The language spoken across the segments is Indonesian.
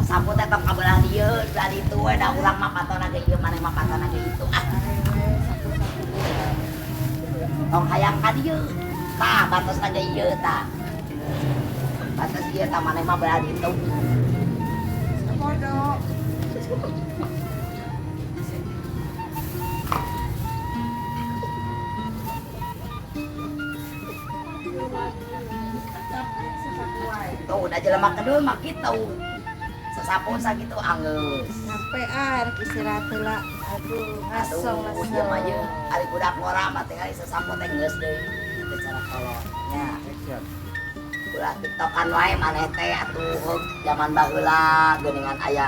sasapu teh tong kabelah dieu da ditu we da urang mah patona ge ieu maneh mah patona ge itu tong hayang ka dieu tah batosna ge ieu tah batos ieu tah maneh mah belah ditu Bodoh. tuh udah jelema kedul mah kitu sasapu sakitu anggeus Sampai air istirahat heula. Aduh, ngasong aduh ieu mah ieu ari budak ngora mah teh ari sasapu teh geus deui teu cara kolotnya ulah tiktokan wae maneh teh atuh zaman baheula geuningan aya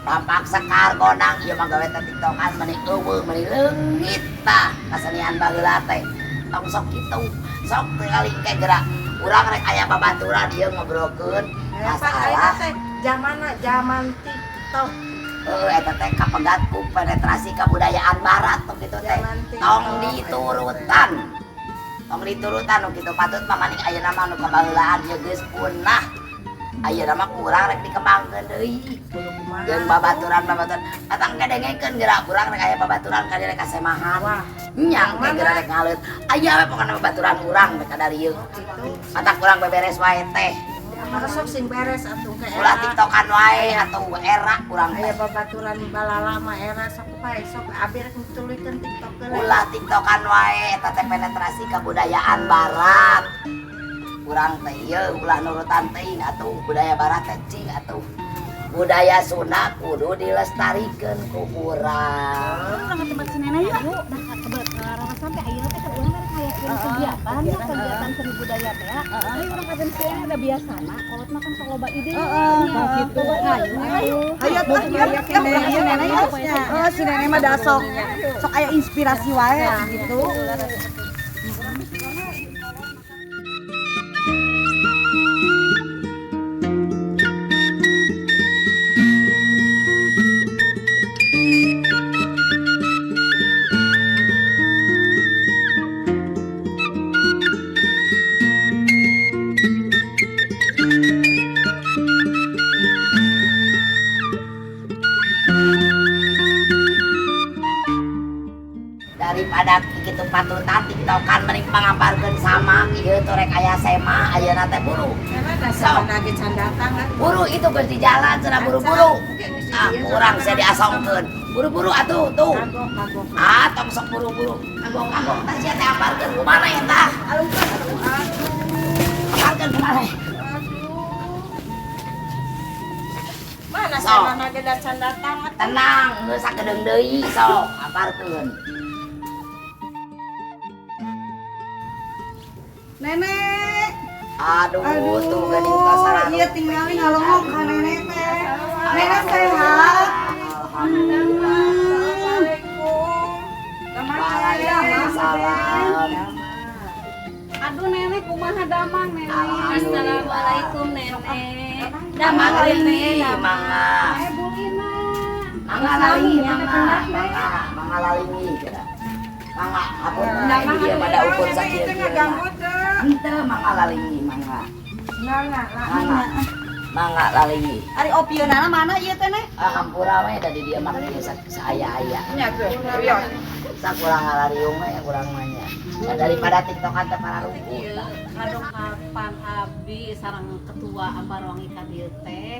rampak sekar gondang ieu mah gawe teh tiktokan meuni eueuh meuni leungit tah kasenian baheula teh tong sok kitu sok teu aling ke gerak urang rek aya babaturan ieu ngobrolkeun masalah zaman TikTok. eta teh kapegat ku penetrasi kebudayaan barat tong kitu teh tong diturutan nu kitu patut pamaning ayeuna mah nu kabaheulaan ieu geus punah ayeuna mah kurang rek dikembangkeun deui jeung babaturan datang kedengekeun geura urang rek aya babaturan ka direk kasemahan nyang teh geura rek ngaleut aya we pokona babaturan urang rek ka dari ieu matak urang beberes wae teh Masuk sing beres atuh ke ulah tiktokan wae atuh era urang teh aya babaturan balala mah era sok pae sok abi rek dituluykeun TikTok ge ulah tiktokan wae eta teh penetrasi kebudayaan barat urang teh ieu ulah nurutan teuing atuh budaya barat teh cing atuh budaya Sunda kudu dilestarikeun ku urang Urang tempat si Nenek yuk dah kebetulan sampai ayeuna teh urang rek hayakeun kegiatan seni budaya teh ari urang kajen sieun udah biasana kolot mah kan loba ide gitu ayo si Nenek yuk si Nenek mah da sok aya inspirasi wae gitu. daripada kitu patutan tiktokan mending pangaparkeun sama ieu teh rek aya sema ayeuna teh buru Sama lagi candatang kan. buru itu geus di jalan cenah buru-buru urang saya diasongkeun buru-buru atuh tuh tong sok buru-buru kagok tah sia teh aparkeun kumaha eta aparkeun kumaha Mana So. sama lagi da candatang tenang geus sagedeung deui sok aparkeun Nenek, aduh tuh geuning kasarana iya tinggalin ngalongok ka nenek teh. Nenek sehat. Waalaikumsalam. aduh Nenek kumaha damang Nenek Assalamualaikum, Nenek Damang lili, mangga. Bulina Mangga lalingi, mangga lalingi. Mangga, apun Damang dia pada ukur Itu sakit. ngeganggu teh. Ente mangga lalingi, mangga. Nah. Mangga lalingi. Ari opieunana mana ieu teh Nek? Hampura we dari dia mah dia saaya-aya. Nya tuh. Iya. Sakurang ngalariung we urang mah nya. Ya, daripada tiktokan teh para ruku. ngadongkapan abdi sareng ketua Ambarwangi ka dieu teh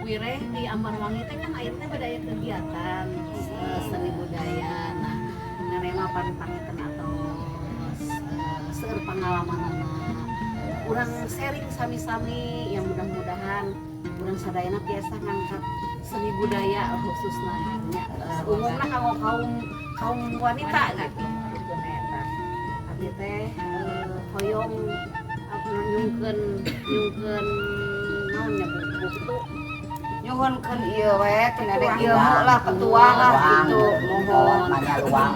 wireh di Ambarwangi teh kan ayeuna beda aya kegiatan seni budaya nah Nenek mah panpangeun atos seueur pengalamanana urang sharing sami-sami yang mudah-mudahan urang sadayana biasa ngangkat seni budaya khususna nya umumna kaum wanita gitu abdi teh hoyong nyungkeun naon nya buku Nyuhunkeun ieu we ti nenek ieu lah ketua lah gitu. Mohon manya luang.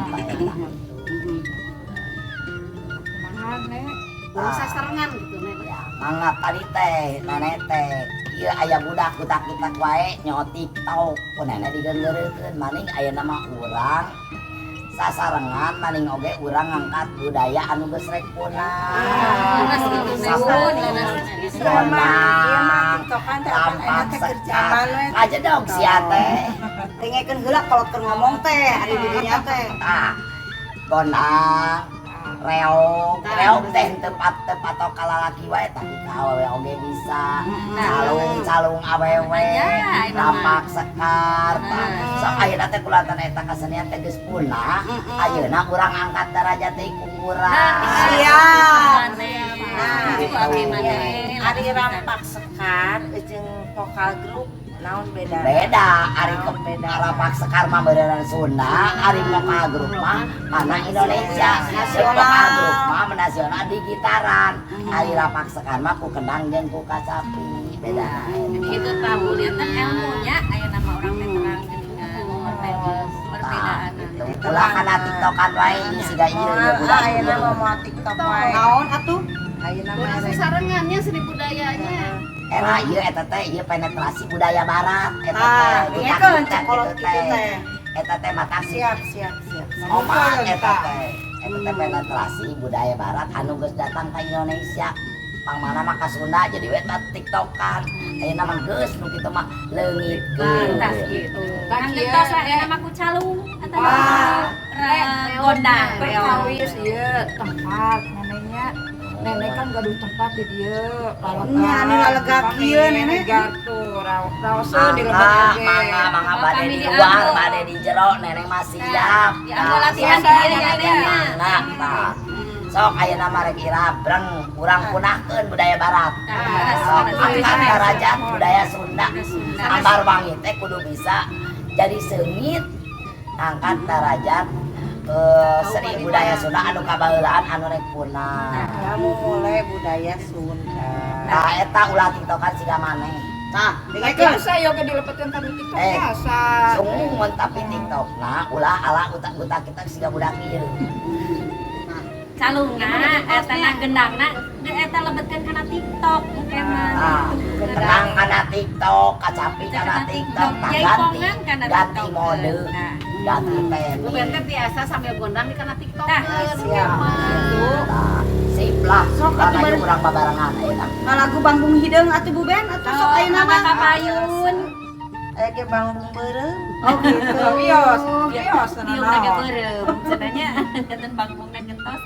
Kumaha nek? urang sasarengan gitu Nek. Mangga tadi teh, nenek teh. Ieu aya budak budak wae nyaho TikTok. Ku nenek digeunggeurekeun maning ayeuna mah urang sasarengan maning oge urang ngangkat budaya anu geus rek punah. Lanas gitu, Nek. Ieu mah TikTokan kerjaan teh rampak teh sekar kerjaan aja dong sia teh Tengekeun heula kalau keur ngomong teh ari didinya teh. tah gondang reog teh tempat atau kalalaki wae tapi ka awewe oge bisa calung awewe rampak sekar tah sok ayeuna teh kulantan eta kasenian teh geus punah ayeuna urang angkat derajat teh ku urang Siap. Ari rampak sekar jeung vokal grup naon beda ari ke rampak sekar mah beneran Sunda ari vokal grup mah mana Indonesia vokal grup mah nasional di gitaran ari rampak sekar mah ku kendang jeung ku kasapi beda Jadi itu tahu lihat ilmunya aya nama orang teh terang geuningan perbedaan. ulah kana tiktokan wae siga ieu budak ayeuna mah moal TikTok wae Naon atuh? ayeuna Udah mah sasarangannya seni budayanya. era ieu eta teh ieu penetrasi budaya barat eta Tah, teh tengekeun cek kolot kitu teh. eta teh mata siap Oma eta teh penetrasi budaya barat anu geus datang ka Indonesia pangmana mah ka Sunda jadi we tiktokan ayeuna mah geus nu kitu mah leungitkeun Tas gitu. Kang gentos aya nama ku calung atau gondang Reog. ieu tempat neneknya nenek kan gaduh tempat di dieu Nya anu lalega kieu nenek. gartu raoseun di mangga bade di luar bade di jero nenek mah siap Ya anu latihan di dieu nya teh. nah sok ayeuna mah rek irabreng urang punahkeun budaya barat sok angkat derajat budaya Sunda ambar wangi teh kudu bisa jadi seungit angkat derajat seni budaya Sunda anu kabaheulaan anu rek punah kamu mulai budaya Sunda nah eta ulah tiktokan siga maneh Tah, Tengekeun tengekeun. saya ge dilepetkeun ka TikTok biasa sungguh tapi tiktok nah ulah ala utak kita siga budak ieu Calungna eta na gendangna eta lebetkeun kana TikTok mungkin mah. Tenang kana TikTok, kacapi kana TikTok, ganti mode, ganti Bukan temi. biasa sambil gondang di kana TikTok. Siap. Sip lah, karena itu kurang babarangan ayeuna. Ngalagu banggung hideung atuh Bu Ben atuh sok ayeuna mah. Kapayun. aya ge bangun beureum Oh gitu. bios Dieu lagi beureum. Cenanya enten banggungna gentos.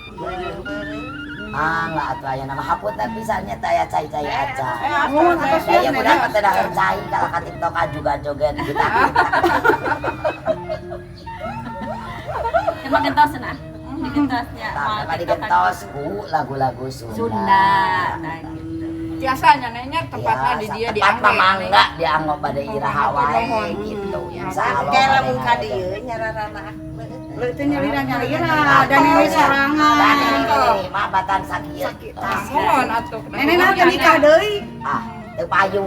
Enggak atuh ayeuna mah hapunten pisannya teh aya cai-cai aja. Oh, atas Saya budak teh dah cai kalau ka TikTok juga joget kita. Emang gentos cenah. Di gentosnya. Tapi di gentos ku lagu-lagu Sunda. Nah gitu. biasanya neneknya tempatnya di dia di tempat mangga dianggap pada iraha wae gitu. Insyaallah. kayak lamun ka dieu nyararana Leuh teh nyalira dan nenek sorangan. Dan ini mah batan sakieu. mohon atuh Nenek teh nikah deui. Ah, teu payu.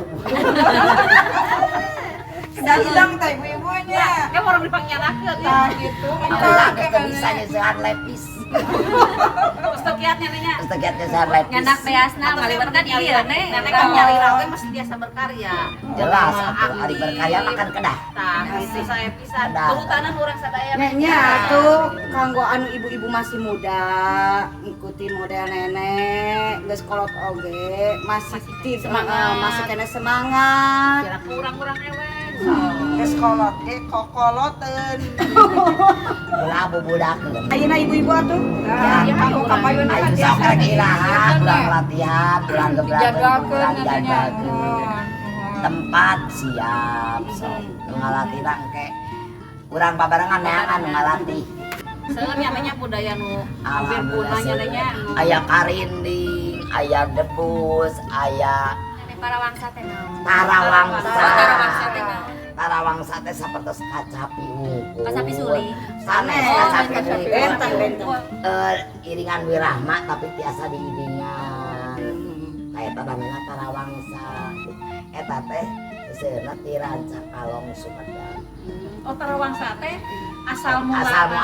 sedang teh ibu-ibunya Kamu orang dipanggilkeun. nah gitu Ulah geus bisa nyeusehan lepis. Terus kiatnya nya. Terus tegiat nyeusehan lepis. Nyanak beasna malibatkan ieu nih. Nenek kan nyari rawe masih biasa berkarya. Jelas atuh hari berkarya makan kedah. Tah, itu saya pisan. Ada. Kehutanan orang sadaya. Nya atuh kanggo anu ibu-ibu masih muda ngikutin model nenek geus kolot oge masih semangat. masih kena semangat. Jarak kurang-kurang ewe. geus kolot ge kokoloteun Ulah bubudakeun. Ayeuna ibu-ibu atuh ya kamu kapayun Ayo kan sok biasa rek iraha, urang latihan, urang gebrakeun, dijadwalkeun urang nantinya jadwalkeun. Tempat siap sok nu ngalatih rangke. Urang babarengan neangan nu ngalatih. Seueur nyatanya budaya nu hampir punah nyatanya. Aya karinding, aya debus, aya Nenek Parawangsa teh naon? tarawangsa. Tarawangsa teh naon? Tarawangsa teh sapertos kacapi unggul. Kacapi suli. Sanes Oh, kacapi kacapi. suli. Benteng. Iringan wirahma tapi tiasa diiringan. Kayak namanya tarawangsa. Eta teh seunat ti ranca kalong Sumedang. Oh, Tarawangsa teh asal mula.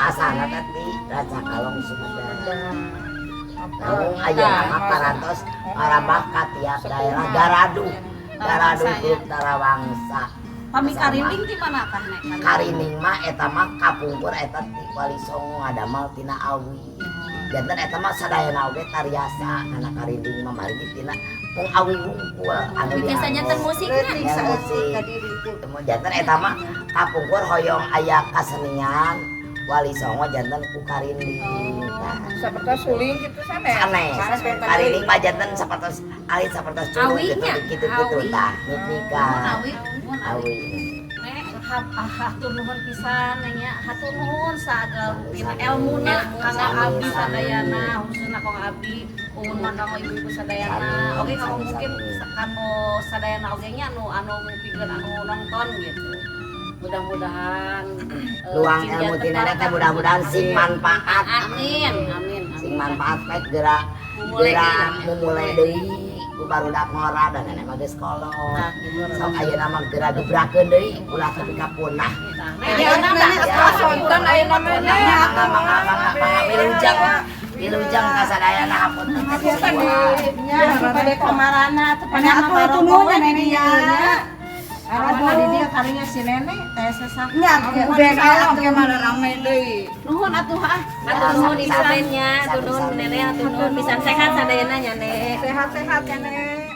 Asal teh ti ranca kalong Sumedang. Namun aya nama parantos marambah ka tiap daerah Garadu. Garadu grup Tarawangsa. Pami karinding di mana tah nek? Karining mah eta mah kapungkur eta ti Wali Songo ngadamel tina awi. Janten eta mah sadayana oge tariasa kana karinding mah margi tina Mung awi hungkul anu Biasa jantan musikna. Leutik Ya, saeutik musik. ka diriku. Temu jantan eta mah kapungkur hoyong aya kasenian wali songo jantan ku karinding. Nah, Seperti suling gitu sana. aneh. Karinding mah jantan sapertos alit sapertos curug Awinya, gitu awi. tah nikah. Awi, Awi. hatur nuhun pisan nya hatur nuhun sagala pina elmuna kanggo abdi sadayana khususna kanggo abdi umum kanggo ibu-ibu sadayana oge kanggo mungkin kanggo sadayana oge nya anu pikeun anu nonton gitu mudah-mudahan Luang ilmu tina teh mudah-mudahan sing manfaat. amin Sing manfaat baik gerak memulai deui ku barudak ngora dan nenek mah geus kolot. Sok ayeuna mah gerak gebrakeun deui ulah teu kapunah. Sonten aya namanya. Wilujeng ka sadayana hapunten. Nya pada kamarana teh Pada aku tuh nuhun ya nenek ya. Arah di dia karinya si nenek teh sesak. Nya udah Oke mana rame deui. nuhun atuh atur nuhun ibaratnya atur nuhun nenek atur nuhun pisan sehat sadayana nya nek Sehat-sehat ya nenek.